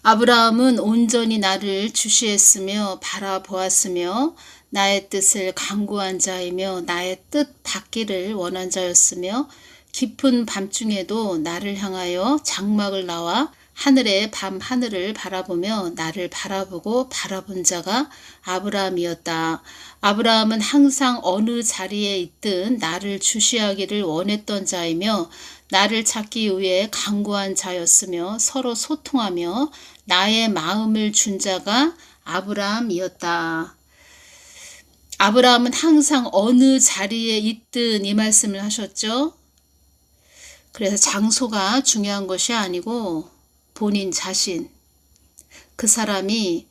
아브라함은 온전히 나를 주시했으며 바라보았으며 나의 뜻을 간구한 자이며 나의 뜻 받기를 원한 자였으며 깊은 밤중에도 나를 향하여 장막을 나와 하늘의 밤하늘을 바라보며 나를 바라보고 바라본 자가 아브라함이었다. 아브라함은 항상 어느 자리에 있든 나를 주시하기를 원했던 자이며 나를 찾기 위해 간구한 자였으며 서로 소통하며 나의 마음을 준 자가 아브라함이었다. 아브라함은 항상 어느 자리에 있든 이 말씀을 하셨죠. 그래서 장소가 중요한 것이 아니고 본인 자신, 그 사람이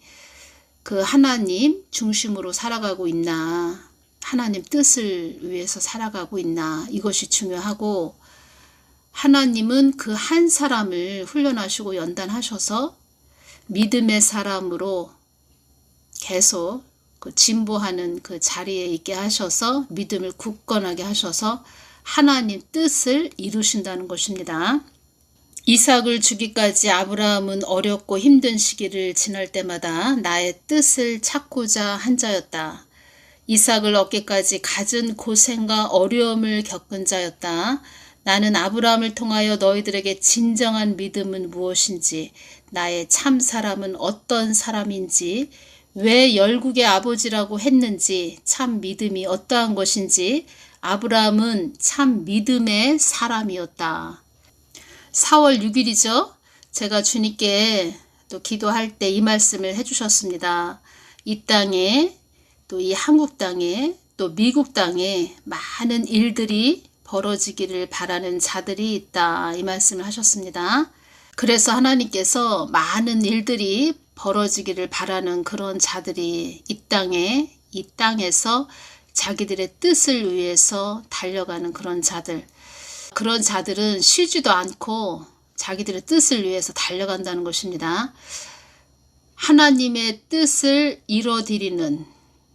그 하나님 중심으로 살아가고 있나, 하나님 뜻을 위해서 살아가고 있나, 이것이 중요하고, 하나님은 그 한 사람을 훈련하시고 연단하셔서 믿음의 사람으로 계속 그 진보하는 그 자리에 있게 하셔서 믿음을 굳건하게 하셔서 하나님 뜻을 이루신다는 것입니다. 이삭을 주기까지 아브라함은 어렵고 힘든 시기를 지날 때마다 나의 뜻을 찾고자 한 자였다. 이삭을 얻기까지 갖은 고생과 어려움을 겪은 자였다. 나는 아브라함을 통하여 너희들에게 진정한 믿음은 무엇인지, 나의 참 사람은 어떤 사람인지, 왜 열국의 아버지라고 했는지, 참 믿음이 어떠한 것인지, 아브라함은 참 믿음의 사람이었다. 4월 6일이죠. 제가 주님께 또 기도할 때 이 말씀을 해주셨습니다. 이 땅에, 또 이 한국 땅에, 또 미국 땅에 많은 일들이 벌어지기를 바라는 자들이 있다. 이 말씀을 하셨습니다. 그래서 하나님께서 많은 일들이 벌어지기를 바라는 그런 자들이 이 땅에, 이 땅에서 자기들의 뜻을 위해서 달려가는 그런 자들. 그런 자들은 쉬지도 않고 자기들의 뜻을 위해서 달려간다는 것입니다. 하나님의 뜻을 이뤄드리는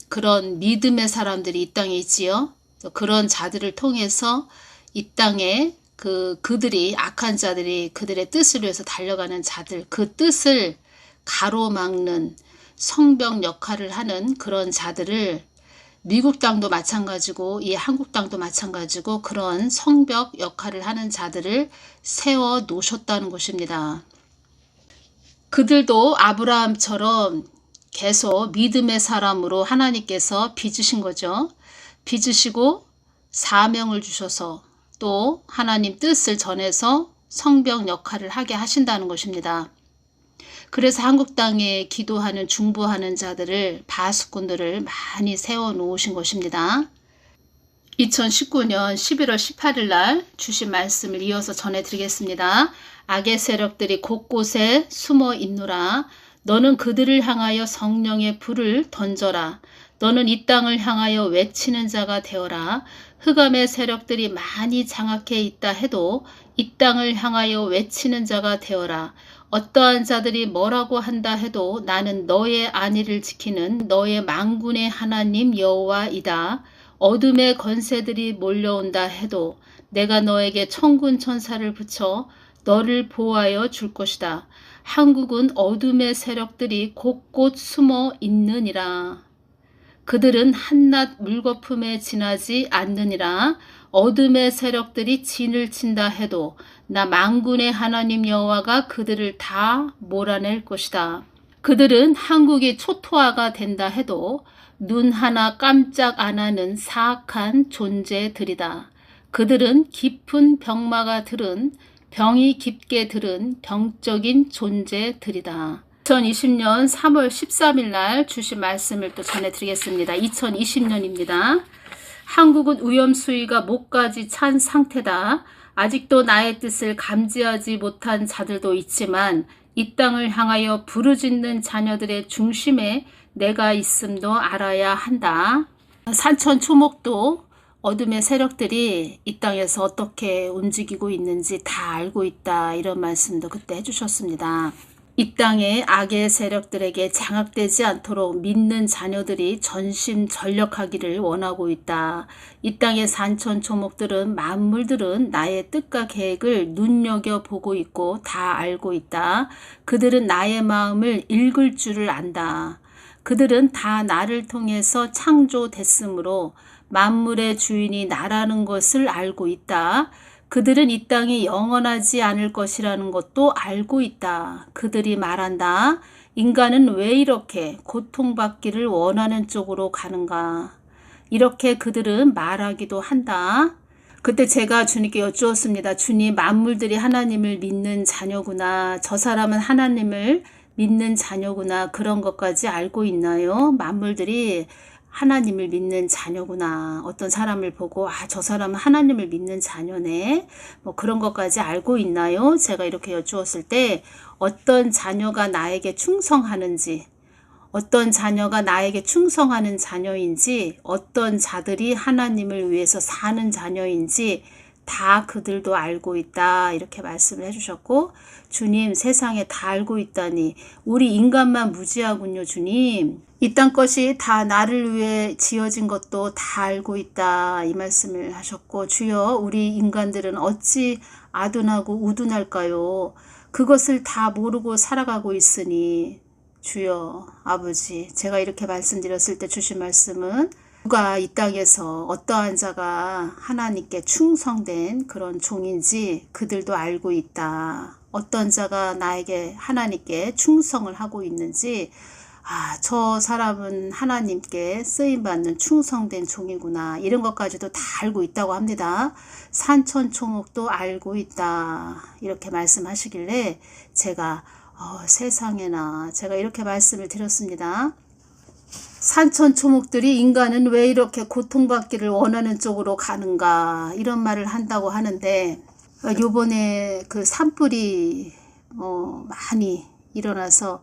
그런 믿음의 사람들이 이 땅에 있지요. 그런 자들을 통해서 이 땅에 그들이 악한 자들이 그들의 뜻을 위해서 달려가는 자들, 그 뜻을 가로막는 성벽 역할을 하는 그런 자들을 미국 땅도 마찬가지고 이 한국 땅도 마찬가지고 그런 성벽 역할을 하는 자들을 세워 놓으셨다는 것입니다. 그들도 아브라함처럼 계속 믿음의 사람으로 하나님께서 빚으신 거죠. 빚으시고 사명을 주셔서 또 하나님 뜻을 전해서 성벽 역할을 하게 하신다는 것입니다. 그래서 한국 땅에 기도하는 중보하는 자들을 바수꾼들을 많이 세워 놓으신 것입니다. 2019년 11월 18일 날 주신 말씀을 이어서 전해드리겠습니다. 악의 세력들이 곳곳에 숨어 있노라. 너는 그들을 향하여 성령의 불을 던져라. 너는 이 땅을 향하여 외치는 자가 되어라. 흑암의 세력들이 많이 장악해 있다 해도 이 땅을 향하여 외치는 자가 되어라. 어떠한 자들이 뭐라고 한다 해도 나는 너의 안위를 지키는 너의 만군의 하나님 여호와이다. 어둠의 권세들이 몰려온다 해도 내가 너에게 천군 천사를 붙여 너를 보호하여 줄 것이다. 한국은 어둠의 세력들이 곳곳 숨어 있느니라. 그들은 한낱 물거품에 지나지 않느니라. 어둠의 세력들이 진을 친다 해도 나 만군의 하나님 여호와가 그들을 다 몰아낼 것이다. 그들은 한국이 초토화가 된다 해도 눈 하나 깜짝 안 하는 사악한 존재들이다. 그들은 깊은 병마가 들은 병이 깊게 들은 병적인 존재들이다. 2020년 3월 13일 날 주신 말씀을 또 전해드리겠습니다. 2020년입니다. 한국은 위험수위가 목까지 찬 상태다. 아직도 나의 뜻을 감지하지 못한 자들도 있지만 이 땅을 향하여 부르짖는 자녀들의 중심에 내가 있음도 알아야 한다. 산천초목도 어둠의 세력들이 이 땅에서 어떻게 움직이고 있는지 다 알고 있다. 이런 말씀도 그때 해주셨습니다. 이 땅의 악의 세력들에게 장악되지 않도록 믿는 자녀들이 전심전력하기를 원하고 있다. 이 땅의 산천초목들은 만물들은 나의 뜻과 계획을 눈여겨보고 있고 다 알고 있다. 그들은 나의 마음을 읽을 줄을 안다. 그들은 다 나를 통해서 창조됐으므로 만물의 주인이 나라는 것을 알고 있다. 그들은 이 땅이 영원하지 않을 것이라는 것도 알고 있다. 그들이 말한다. 인간은 왜 이렇게 고통받기를 원하는 쪽으로 가는가? 이렇게 그들은 말하기도 한다. 그때 제가 주님께 여쭈었습니다. 주님, 만물들이 하나님을 믿는 자녀구나. 저 사람은 하나님을 믿는 자녀구나. 그런 것까지 알고 있나요? 만물들이 하나님을 믿는 자녀구나. 어떤 사람을 보고 저 사람은 하나님을 믿는 자녀네. 뭐 그런 것까지 알고 있나요? 제가 이렇게 여쭈었을 때 어떤 자녀가 나에게 충성하는지, 어떤 자녀가 나에게 충성하는 자녀인지, 어떤 자들이 하나님을 위해서 사는 자녀인지 다 그들도 알고 있다. 이렇게 말씀을 해주셨고, 주님, 세상에 다 알고 있다니 우리 인간만 무지하군요. 주님, 이 땅 것이 다 나를 위해 지어진 것도 다 알고 있다. 이 말씀을 하셨고, 주여, 우리 인간들은 어찌 아둔하고 우둔할까요? 그것을 다 모르고 살아가고 있으니 주여, 아버지, 제가 이렇게 말씀드렸을 때 주신 말씀은 누가 이 땅에서 어떠한 자가 하나님께 충성된 그런 종인지 그들도 알고 있다. 어떤 자가 나에게 하나님께 충성을 하고 있는지, 저 사람은 하나님께 쓰임받는 충성된 종이구나. 이런 것까지도 다 알고 있다고 합니다. 산천초목도 알고 있다. 이렇게 말씀하시길래 제가 세상에나, 제가 이렇게 말씀을 드렸습니다. 산천초목들이 인간은 왜 이렇게 고통받기를 원하는 쪽으로 가는가, 이런 말을 한다고 하는데, 요번에 그 산불이 많이 일어나서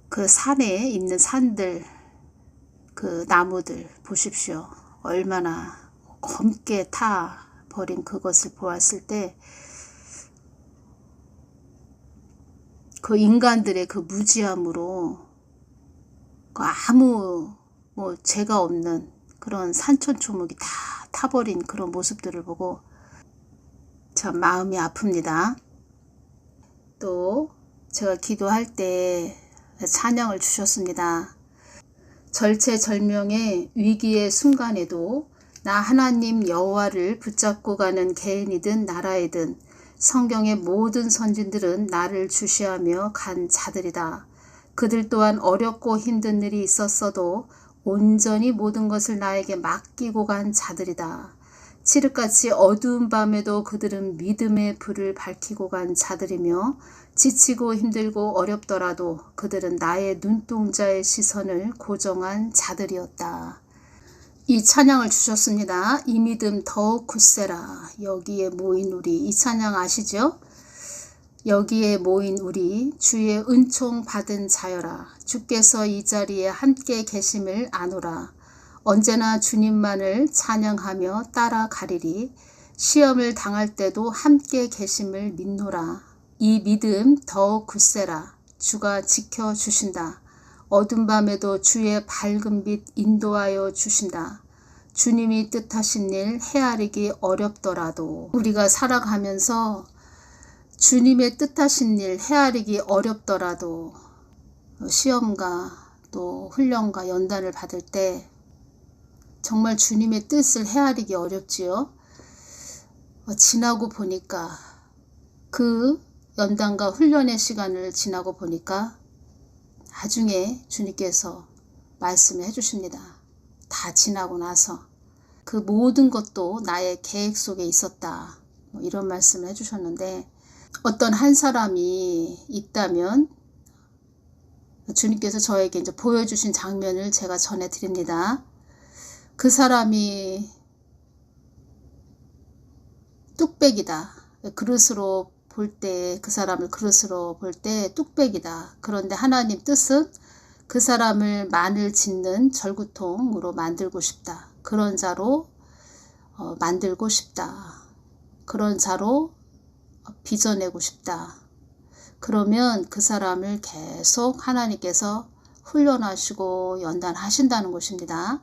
그 산에 있는 산들, 그 나무들 보십시오. 얼마나 검게 타 버린 그것을 보았을 때 그 인간들의 그 무지함으로 그 아무 죄가 없는 그런 산천초목이 다 타버린 그런 모습들을 보고 참 마음이 아픕니다. 또 제가 기도할 때 찬양을 주셨습니다. 절체절명의 위기의 순간에도 나 하나님 여호와를 붙잡고 가는 개인이든 나라이든 성경의 모든 선진들은 나를 주시하며 간 자들이다. 그들 또한 어렵고 힘든 일이 있었어도 온전히 모든 것을 나에게 맡기고 간 자들이다. 칠흑같이 어두운 밤에도 그들은 믿음의 불을 밝히고 간 자들이며 지치고 힘들고 어렵더라도 그들은 나의 눈동자의 시선을 고정한 자들이었다. 이 찬양을 주셨습니다. 이 믿음 더욱 굳세라. 여기에 모인 우리, 이 찬양 아시죠? 여기에 모인 우리 주의 은총 받은 자여라. 주께서 이 자리에 함께 계심을 아노라. 언제나 주님만을 찬양하며 따라가리리. 시험을 당할 때도 함께 계심을 믿노라. 이 믿음 더욱 굳세라. 주가 지켜주신다. 어두운 밤에도 주의 밝은 빛 인도하여 주신다. 주님이 뜻하신 일 헤아리기 어렵더라도, 우리가 살아가면서 주님의 뜻하신 일 헤아리기 어렵더라도 시험과 또 훈련과 연단을 받을 때 정말 주님의 뜻을 헤아리기 어렵지요. 지나고 보니까, 그 연단과 훈련의 시간을 지나고 보니까 나중에 주님께서 말씀을 해주십니다. 다 지나고 나서 그 모든 것도 나의 계획 속에 있었다. 이런 말씀을 해주셨는데, 어떤 한 사람이 있다면 주님께서 저에게 이제 보여주신 장면을 제가 전해드립니다. 그 사람이 뚝배기다. 그릇으로 볼 때, 그 사람을 그릇으로 볼 때 뚝배기다. 그런데 하나님 뜻은 그 사람을 마늘 짓는 절구통으로 만들고 싶다. 그런 자로 만들고 싶다. 그런 자로 빚어내고 싶다. 그러면 그 사람을 계속 하나님께서 훈련하시고 연단하신다는 것입니다.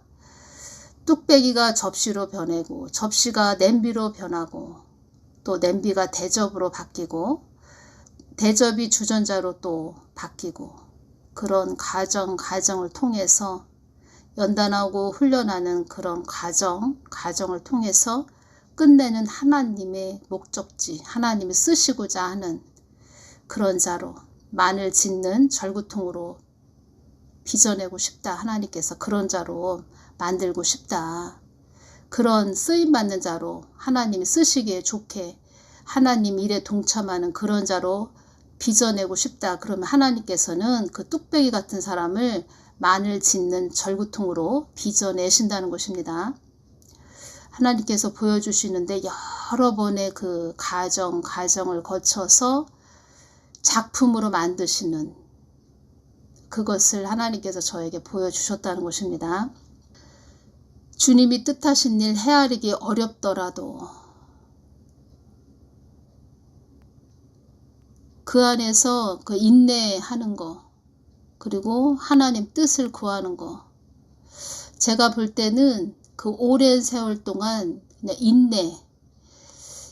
뚝배기가 접시로 변하고 접시가 냄비로 변하고 또 냄비가 대접으로 바뀌고 대접이 주전자로 또 바뀌고 그런 과정을 통해서 연단하고 훈련하는 그런 과정을 통해서 끝내는 하나님의 목적지, 하나님이 쓰시고자 하는 그런 자로 만을 짓는 절구통으로 빚어내고 싶다. 하나님께서 그런 자로 만들고 싶다. 그런 쓰임받는 자로 하나님이 쓰시기에 좋게 하나님 일에 동참하는 그런 자로 빚어내고 싶다. 그러면 하나님께서는 그 뚝배기 같은 사람을 만을 짓는 절구통으로 빚어내신다는 것입니다. 하나님께서 보여주시는데 여러 번의 그 과정을 거쳐서 작품으로 만드시는 그것을 하나님께서 저에게 보여주셨다는 것입니다. 주님이 뜻하신 일 헤아리기 어렵더라도 그 안에서 그 인내하는 거, 그리고 하나님 뜻을 구하는 거, 제가 볼 때는 그 오랜 세월 동안 그냥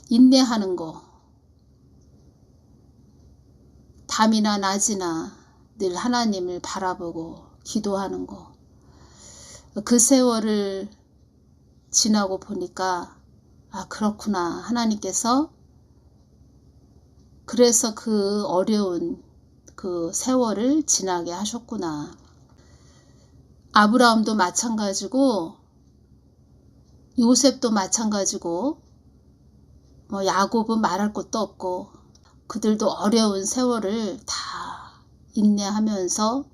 인내하는 거, 밤이나 낮이나 늘 하나님을 바라보고 기도하는 거, 그 세월을 지나고 보니까 아, 그렇구나. 하나님께서 그래서 그 어려운 그 세월을 지나게 하셨구나. 아브라함도 마찬가지고 요셉도 마찬가지고 야곱은 말할 것도 없고 그들도 어려운 세월을 다 인내하면서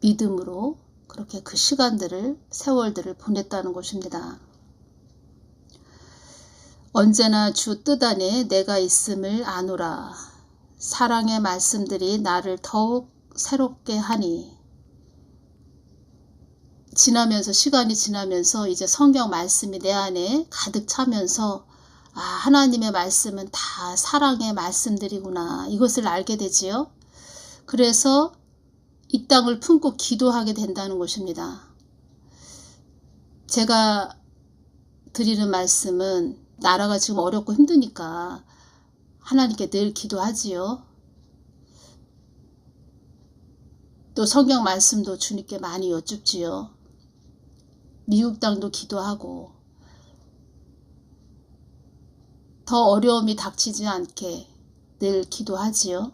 믿음으로 그렇게 그 세월들을 보냈다는 것입니다. 언제나 주 뜻 안에 내가 있음을 아노라. 사랑의 말씀들이 나를 더욱 새롭게 하니. 시간이 지나면서 이제 성경 말씀이 내 안에 가득 차면서 아, 하나님의 말씀은 다 사랑의 말씀들이구나. 이것을 알게 되지요. 그래서 이 땅을 품고 기도하게 된다는 것입니다. 제가 드리는 말씀은 나라가 지금 어렵고 힘드니까 하나님께 늘 기도하지요. 또 성경 말씀도 주님께 많이 여쭙지요. 미국 땅도 기도하고 더 어려움이 닥치지 않게 늘 기도하지요.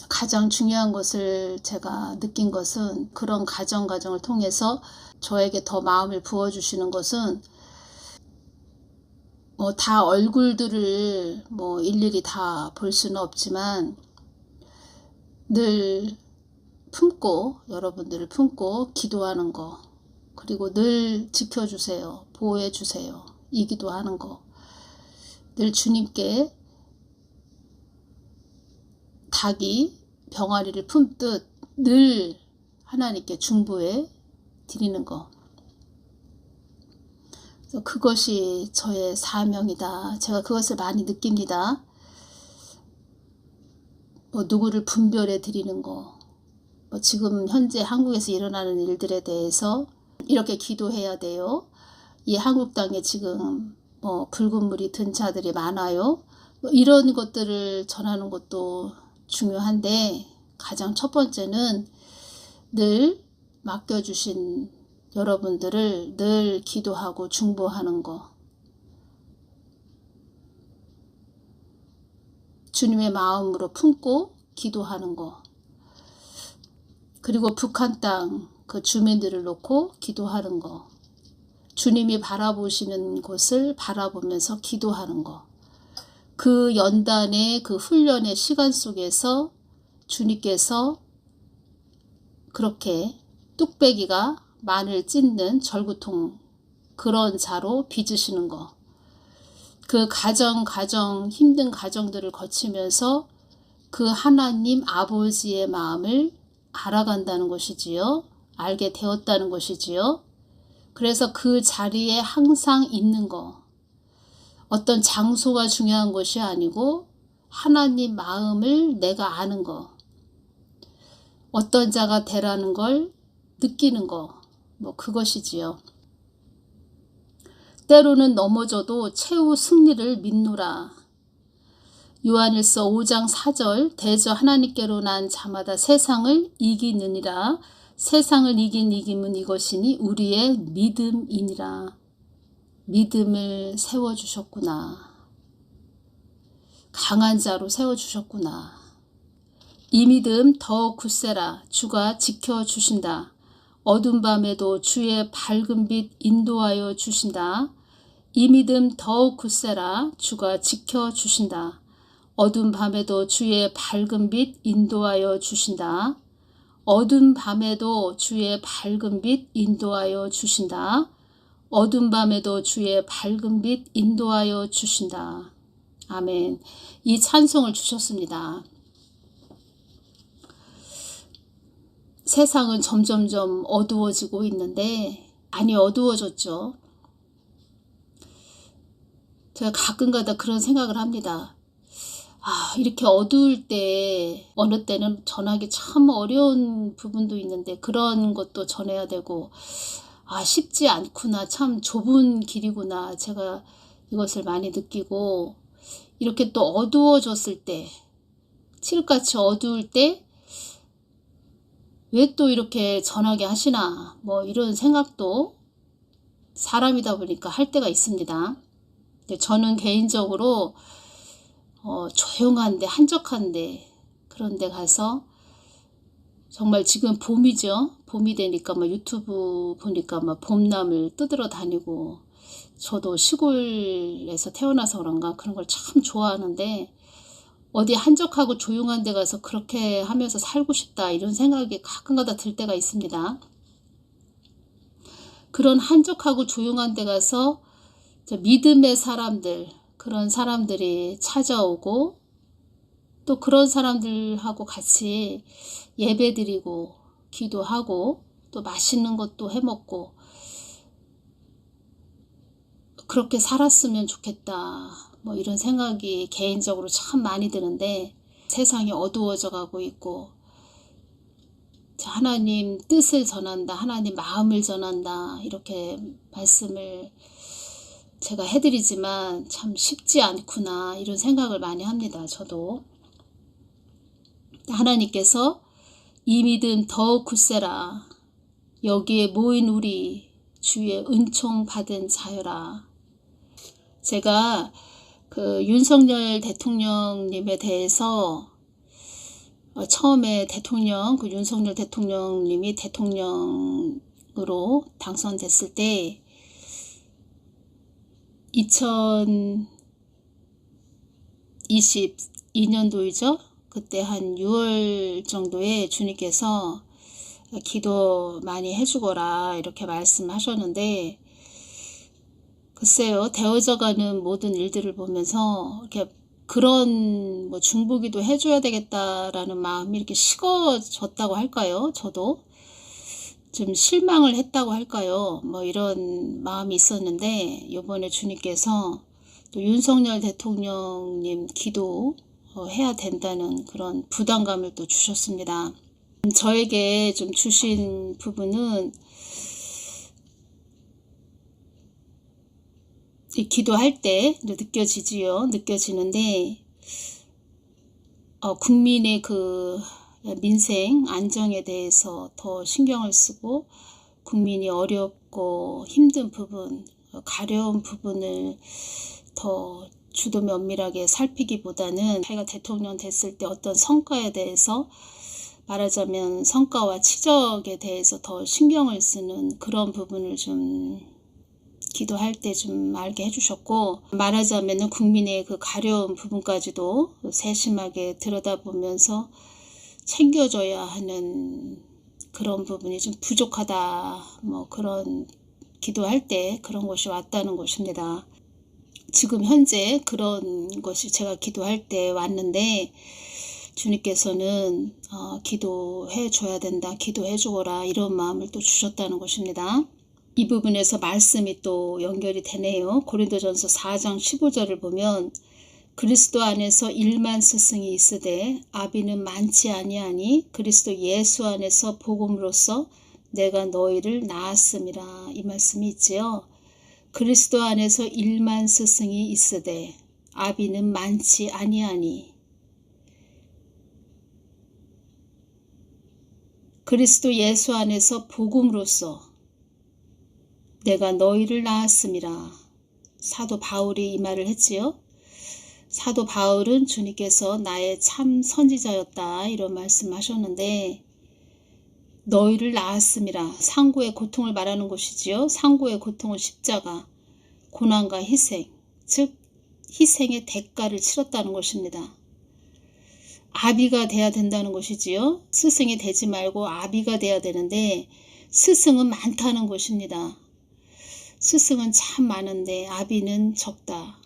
가장 중요한 것을 제가 느낀 것은 그런 과정을 통해서 저에게 더 마음을 부어주시는 것은 다 얼굴들을 일일이 다 볼 수는 없지만 늘 여러분들을 품고 기도하는 거, 그리고 늘 지켜주세요, 보호해주세요, 이 기도하는 거, 늘 주님께 닭이 병아리를 품듯 늘 하나님께 중보해 드리는 거. 그것이 저의 사명이다. 제가 그것을 많이 느낍니다. 누구를 분별해 드리는 거, 지금 현재 한국에서 일어나는 일들에 대해서 이렇게 기도해야 돼요. 이 한국 땅에 지금 붉은 물이 든 자들이 많아요. 이런 것들을 전하는 것도 중요한데 가장 첫 번째는 늘 맡겨주신 여러분들을 늘 기도하고 중보하는 거, 주님의 마음으로 품고 기도하는 거, 그리고 북한 땅 그 주민들을 놓고 기도하는 거, 주님이 바라보시는 곳을 바라보면서 기도하는 거, 그 연단의 그 훈련의 시간 속에서 주님께서 그렇게 뚝배기가 만을 찢는 절구통 그런 자로 빚으시는 거, 그 힘든 과정들을 거치면서 그 하나님 아버지의 마음을 알아간다는 것이지요. 알게 되었다는 것이지요. 그래서 그 자리에 항상 있는 거, 어떤 장소가 중요한 것이 아니고 하나님 마음을 내가 아는 거, 어떤 자가 되라는 걸 느끼는 거, 뭐 그것이지요. 때로는 넘어져도 최후 승리를 믿노라. 요한일서 5장 4절 대저 하나님께로 난 자마다 세상을 이기느니라. 세상을 이긴 이김은 이것이니 우리의 믿음이니라. 믿음을 세워주셨구나. 강한 자로 세워주셨구나. 이 믿음 더욱 굳세라. 주가 지켜주신다. 어두운 밤에도 주의 밝은 빛 인도하여 주신다. 이 믿음 더욱 굳세라. 주가 지켜주신다. 어두운 밤에도 주의 밝은 빛 인도하여 주신다. 어두운 밤에도 주의 밝은 빛 인도하여 주신다. 어두운 밤에도 주의 밝은 빛 인도하여 주신다. 아멘. 이 찬송을 주셨습니다. 세상은 점점점 어두워지고 있는데 많이 어두워졌죠. 제가 가끔가다 그런 생각을 합니다. 이렇게 어두울 때 어느 때는 전하기 참 어려운 부분도 있는데 그런 것도 전해야 되고 쉽지 않구나. 참 좁은 길이구나. 제가 이것을 많이 느끼고 이렇게 또 어두워졌을 때 칠흑같이 어두울 때 왜 또 이렇게 전하게 하시나 뭐 이런 생각도 사람이다 보니까 할 때가 있습니다. 근데 저는 개인적으로 조용한데 한적한데 그런 데 가서 정말 지금 봄이죠. 봄이 되니까 막 유튜브 보니까 막 봄나물 뜯으러 다니고 저도 시골에서 태어나서 그런가 그런 걸 참 좋아하는데 어디 한적하고 조용한 데 가서 그렇게 하면서 살고 싶다 이런 생각이 가끔가다 들 때가 있습니다. 그런 한적하고 조용한 데 가서 믿음의 사람들 그런 사람들이 찾아오고 또 그런 사람들하고 같이 예배드리고 기도하고 또 맛있는 것도 해먹고 그렇게 살았으면 좋겠다. 뭐 이런 생각이 개인적으로 참 많이 드는데 세상이 어두워져 가고 있고 하나님 뜻을 전한다. 하나님 마음을 전한다. 이렇게 말씀을 제가 해드리지만 참 쉽지 않구나 이런 생각을 많이 합니다. 저도. 하나님께서 이 믿음 더욱 굳세라. 여기에 모인 우리 주의 은총 받은 자여라. 제가 그 윤석열 대통령님에 대해서 처음에 그 윤석열 대통령님이 대통령으로 당선됐을 때 2022년도이죠. 그때 한 6월 정도에 주님께서 기도 많이 해주거라 이렇게 말씀하셨는데 글쎄요. 되어져가는 모든 일들을 보면서 이렇게 그런 뭐 중보기도 해줘야 되겠다라는 마음이 이렇게 식어졌다고 할까요? 저도 좀 실망을 했다고 할까요? 뭐 이런 마음이 있었는데 이번에 주님께서 또 윤석열 대통령님 기도 해야 된다는 그런 부담감을 또 주셨습니다. 저에게 좀 주신 부분은 기도할 때 느껴지지요. 느껴지는데 국민의 그 민생 안정에 대해서 더 신경을 쓰고 국민이 어렵고 힘든 부분, 가려운 부분을 더 주도 면밀하게 살피기보다는 자기가 대통령 됐을 때 어떤 성과에 대해서 말하자면 성과와 치적에 대해서 더 신경을 쓰는 그런 부분을 좀 기도할 때 좀 알게 해주셨고 말하자면 국민의 그 가려운 부분까지도 세심하게 들여다보면서 챙겨줘야 하는 그런 부분이 좀 부족하다 뭐 그런 기도할 때 그런 것이 왔다는 것입니다. 지금 현재 그런 것이 제가 기도할 때 왔는데 주님께서는 기도해 줘야 된다 기도해 주거라 이런 마음을 또 주셨다는 것입니다. 이 부분에서 말씀이 또 연결이 되네요. 고린도전서 4장 15절을 보면 그리스도 안에서 1만 스승이 있으되 아비는 많지 아니하니 그리스도 예수 안에서 복음으로써 내가 너희를 낳았음이라. 이 말씀이 있지요. 그리스도 안에서 1만 스승이 있으되 아비는 많지 아니하니 그리스도 예수 안에서 복음으로써 내가 너희를 낳았음이라. 사도 바울이 이 말을 했지요. 사도 바울은 주님께서 나의 참 선지자였다 이런 말씀하셨는데 너희를 낳았음이라. 상고의 고통을 말하는 것이지요. 상고의 고통은 십자가, 고난과 희생, 즉 희생의 대가를 치렀다는 것입니다. 아비가 돼야 된다는 것이지요. 스승이 되지 말고 아비가 돼야 되는데 스승은 많다는 것입니다. 스승은 참 많은데 아비는 적다.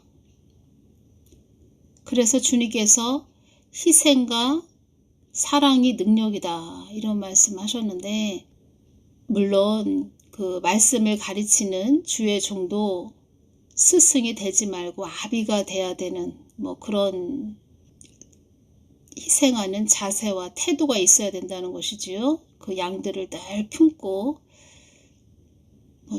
그래서 주님께서 희생과 사랑이 능력이다 이런 말씀하셨는데 물론 그 말씀을 가르치는 주의 종도 스승이 되지 말고 아비가 돼야 되는 뭐 그런 희생하는 자세와 태도가 있어야 된다는 것이지요. 그 양들을 늘 품고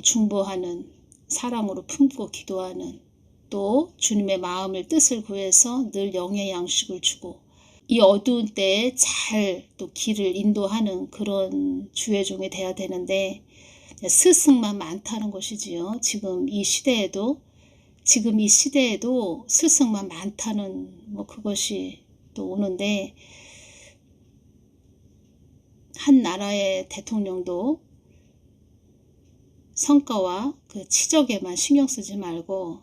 중보하는 사랑으로 품고 기도하는 또 주님의 마음을 뜻을 구해서 늘 영의 양식을 주고 이 어두운 때에 잘 또 길을 인도하는 그런 주의 종이 돼야 되는데 스승만 많다는 것이지요. 지금 이 시대에도 스승만 많다는 뭐 그것이 또 오는데 한 나라의 대통령도 성과와 그 치적에만 신경 쓰지 말고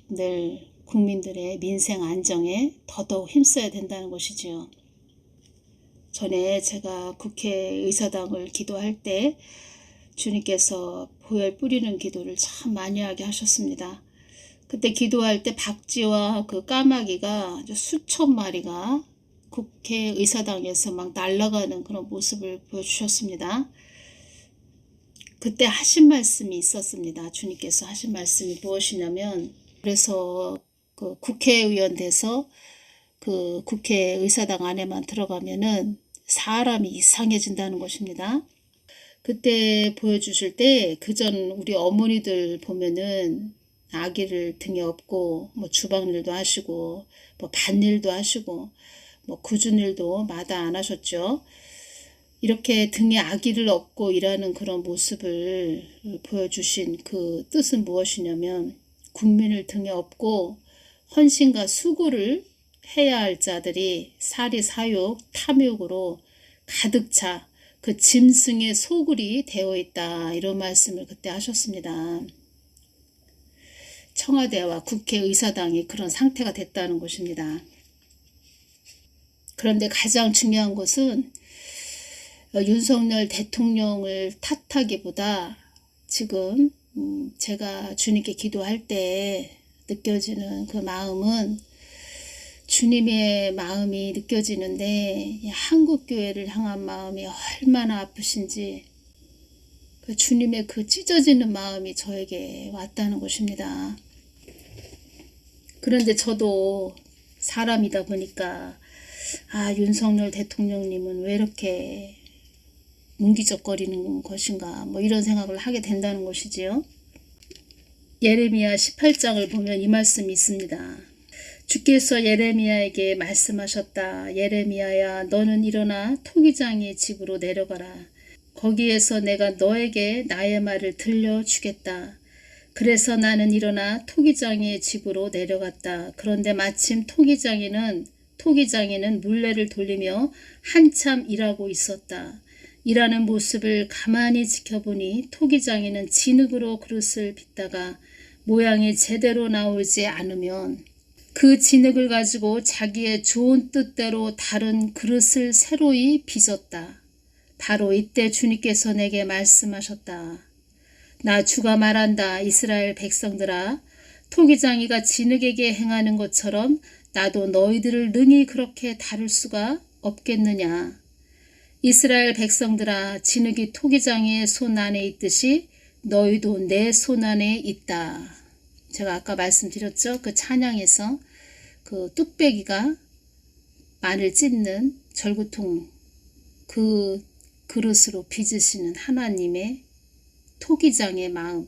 늘 국민들의 민생 안정에 더더욱 힘써야 된다는 것이지요. 전에 제가 국회의사당을 기도할 때 주님께서 보혈 뿌리는 기도를 참 많이 하게 하셨습니다. 그때 기도할 때 박쥐와 그 까마귀가 수천 마리가 국회의사당에서 막 날아가는 그런 모습을 보여주셨습니다. 그때 하신 말씀이 있었습니다. 주님께서 하신 말씀이 무엇이냐면 그래서 그 국회의원 돼서 그 국회의사당 안에만 들어가면은 사람이 이상해진다는 것입니다. 그때 보여주실 때 그전 우리 어머니들 보면은 아기를 등에 업고 뭐 주방일도 하시고 뭐 밭일도 하시고 뭐 굳은 일도 마다 안 하셨죠. 이렇게 등에 아기를 업고 일하는 그런 모습을 보여주신 그 뜻은 무엇이냐면 국민을 등에 업고 헌신과 수고를 해야 할 자들이 사리사욕, 탐욕으로 가득 차 그 짐승의 소굴이 되어 있다 이런 말씀을 그때 하셨습니다. 청와대와 국회의사당이 그런 상태가 됐다는 것입니다. 그런데 가장 중요한 것은 윤석열 대통령을 탓하기보다 지금 제가 주님께 기도할 때 느껴지는 그 마음은 주님의 마음이 느껴지는데 한국교회를 향한 마음이 얼마나 아프신지 그 주님의 그 찢어지는 마음이 저에게 왔다는 것입니다. 그런데 저도 사람이다 보니까 윤석열 대통령님은 왜 이렇게 뭉기적거리는 것인가 뭐 이런 생각을 하게 된다는 것이지요. 예레미야 18장을 보면 이 말씀이 있습니다. 주께서 예레미야에게 말씀하셨다. 예레미야야 너는 일어나 토기장의 집으로 내려가라. 거기에서 내가 너에게 나의 말을 들려주겠다. 그래서 나는 일어나 토기장의 집으로 내려갔다. 그런데 마침 토기장이는 물레를 돌리며 한참 일하고 있었다. 일하는 모습을 가만히 지켜보니 토기장이는 진흙으로 그릇을 빚다가 모양이 제대로 나오지 않으면 그 진흙을 가지고 자기의 좋은 뜻대로 다른 그릇을 새로이 빚었다. 바로 이때 주님께서 내게 말씀하셨다. 나 주가 말한다. 이스라엘 백성들아, 토기장이가 진흙에게 행하는 것처럼 나도 너희들을 능히 그렇게 다룰 수가 없겠느냐. 이스라엘 백성들아, 진흙이 토기장이의 손 안에 있듯이 너희도 내 손안에 있다. 제가 아까 말씀드렸죠. 그 찬양에서 그 뚝배기가 마늘 찢는 절구통 그 그릇으로 빚으시는 하나님의 토기장의 마음.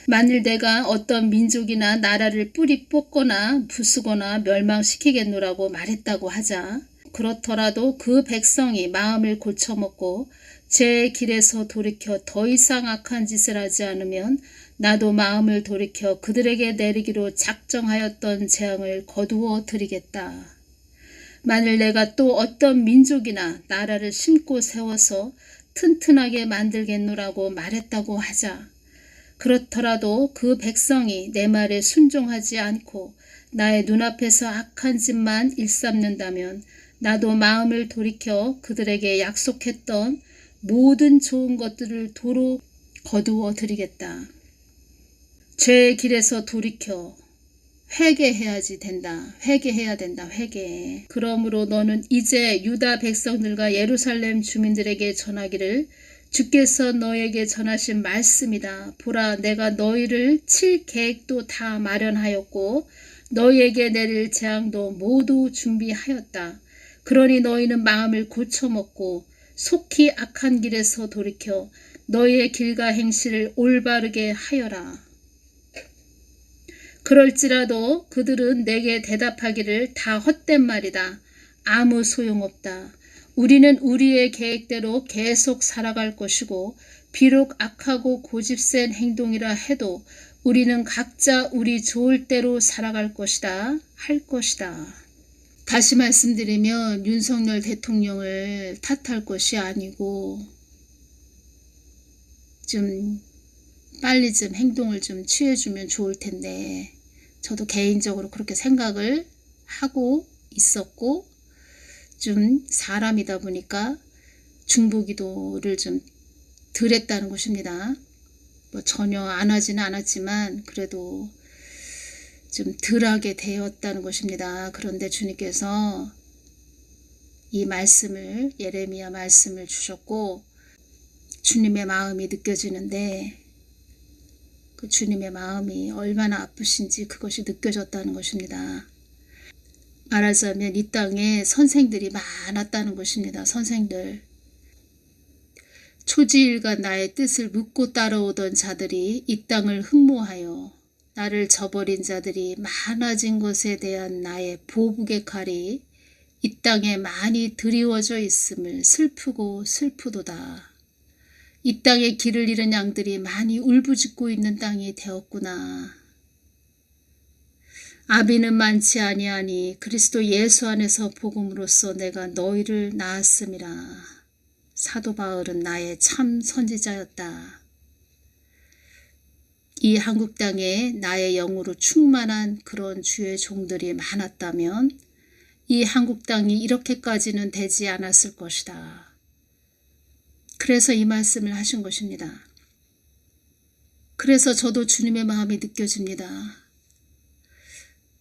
만일 내가 어떤 민족이나 나라를 뿌리 뽑거나 부수거나 멸망시키겠노라고 말했다고 하자. 그렇더라도 그 백성이 마음을 고쳐먹고 제 길에서 돌이켜 더 이상 악한 짓을 하지 않으면 나도 마음을 돌이켜 그들에게 내리기로 작정하였던 재앙을 거두어 드리겠다. 만일 내가 또 어떤 민족이나 나라를 심고 세워서 튼튼하게 만들겠노라고 말했다고 하자. 그렇더라도 그 백성이 내 말에 순종하지 않고 나의 눈앞에서 악한 짓만 일삼는다면 나도 마음을 돌이켜 그들에게 약속했던 모든 좋은 것들을 도로 거두어 드리겠다. 죄의 길에서 돌이켜 회개해야지 된다. 회개해야 된다. 회개. 그러므로 너는 이제 유다 백성들과 예루살렘 주민들에게 전하기를 주께서 너에게 전하신 말씀이다. 보라, 내가 너희를 칠 계획도 다 마련하였고 너희에게 내릴 재앙도 모두 준비하였다. 그러니 너희는 마음을 고쳐먹고 속히 악한 길에서 돌이켜 너희의 길과 행실을 올바르게 하여라. 그럴지라도 그들은 내게 대답하기를 다 헛된 말이다. 아무 소용없다. 우리는 우리의 계획대로 계속 살아갈 것이고 비록 악하고 고집센 행동이라 해도 우리는 각자 우리 좋을 대로 살아갈 것이다. 할 것이다. 다시 말씀드리면 윤석열 대통령을 탓할 것이 아니고 좀 빨리 좀 행동을 좀 취해주면 좋을 텐데 저도 개인적으로 그렇게 생각을 하고 있었고 좀 사람이다 보니까 중보기도를 좀 덜 했다는 것입니다. 뭐 전혀 안 하지는 않았지만 그래도 좀 덜하게 되었다는 것입니다. 그런데 주님께서 이 말씀을 예레미야 말씀을 주셨고 주님의 마음이 느껴지는데 그 주님의 마음이 얼마나 아프신지 그것이 느껴졌다는 것입니다. 말하자면 이 땅에 선생들이 많았다는 것입니다. 선생들. 초지일간 나의 뜻을 묻고 따라오던 자들이 이 땅을 흠모하여 나를 저버린 자들이 많아진 것에 대한 나의 보복의 칼이 이 땅에 많이 드리워져 있음을 슬프고 슬프도다. 이 땅에 길을 잃은 양들이 많이 울부짖고 있는 땅이 되었구나. 아비는 많지 아니하니 그리스도 예수 안에서 복음으로써 내가 너희를 낳았음이라. 사도 바울은 나의 참 선지자였다. 이 한국 땅에 나의 영으로 충만한 그런 주의 종들이 많았다면 이 한국 땅이 이렇게까지는 되지 않았을 것이다. 그래서 이 말씀을 하신 것입니다. 그래서 저도 주님의 마음이 느껴집니다.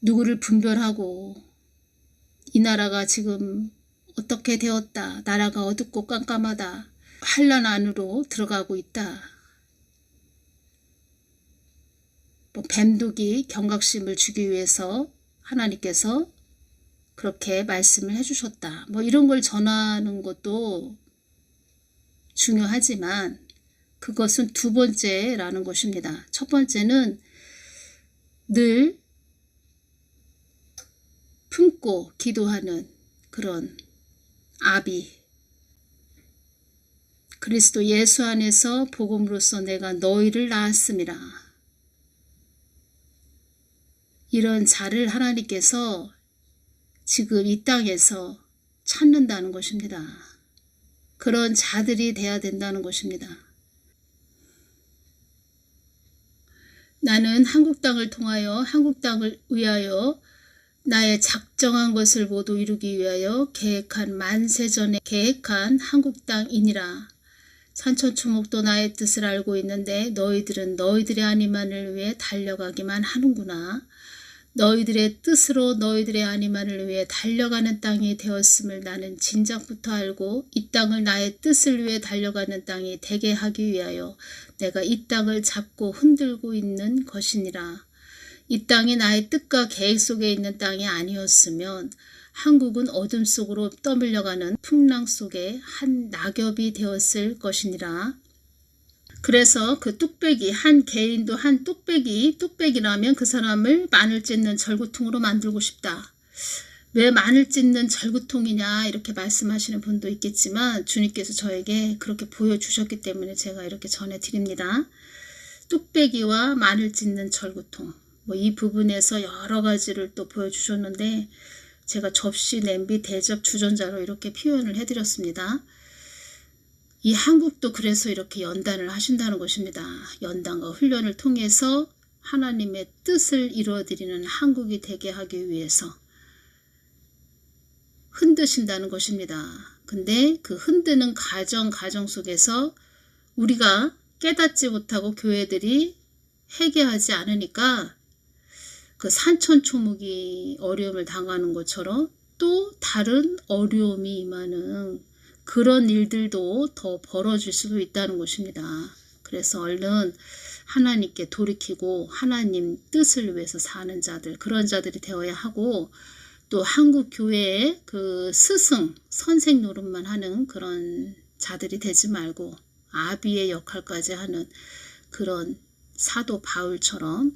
누구를 분별하고 이 나라가 지금 어떻게 되었다. 나라가 어둡고 깜깜하다. 환난 안으로 들어가고 있다. 뱀독이 경각심을 주기 위해서 하나님께서 그렇게 말씀을 해주셨다. 이런 걸 전하는 것도 중요하지만 그것은 두 번째라는 것입니다. 첫 번째는 늘 품고 기도하는 그런 아비, 그리스도 예수 안에서 복음으로써 내가 너희를 낳았음이라. 이런 자를 하나님께서 지금 이 땅에서 찾는다는 것입니다. 그런 자들이 돼야 된다는 것입니다. 나는 한국 땅을 통하여 한국 땅을 위하여 나의 작정한 것을 모두 이루기 위하여 계획한 만세전에 계획한 한국 땅이니라. 산천초목도 나의 뜻을 알고 있는데 너희들은 너희들의 아니만을 위해 달려가기만 하는구나. 너희들의 뜻으로 너희들의 아니만을 위해 달려가는 땅이 되었음을 나는 진작부터 알고 이 땅을 나의 뜻을 위해 달려가는 땅이 되게 하기 위하여 내가 이 땅을 잡고 흔들고 있는 것이니라. 이 땅이 나의 뜻과 계획 속에 있는 땅이 아니었으면 한국은 어둠 속으로 떠밀려가는 풍랑 속에 한 낙엽이 되었을 것이니라. 그래서 그 뚝배기, 한 개인도 한 뚝배기라면 그 사람을 마늘 찢는 절구통으로 만들고 싶다. 왜 마늘 찢는 절구통이냐 이렇게 말씀하시는 분도 있겠지만 주님께서 저에게 그렇게 보여주셨기 때문에 제가 이렇게 전해드립니다. 뚝배기와 마늘 찢는 절구통, 이 부분에서 여러 가지를 또 보여주셨는데 제가 접시, 냄비, 대접, 주전자로 이렇게 표현을 해드렸습니다. 이 한국도 그래서 이렇게 연단을 하신다는 것입니다. 연단과 훈련을 통해서 하나님의 뜻을 이루어드리는 한국이 되게 하기 위해서 흔드신다는 것입니다. 근데 그 흔드는 가정 속에서 우리가 깨닫지 못하고 교회들이 회개하지 않으니까 그 산천초목이 어려움을 당하는 것처럼 또 다른 어려움이 임하는 그런 일들도 더 벌어질 수도 있다는 것입니다. 그래서 얼른 하나님께 돌이키고 하나님 뜻을 위해서 사는 자들, 그런 자들이 되어야 하고 또 한국 교회의 그 스승, 선생 노릇만 하는 그런 자들이 되지 말고 아비의 역할까지 하는 그런 사도 바울처럼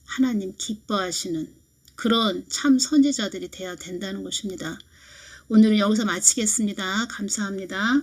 하나님 기뻐하시는 그런 참 선지자들이 되어야 된다는 것입니다. 오늘은 여기서 마치겠습니다. 감사합니다.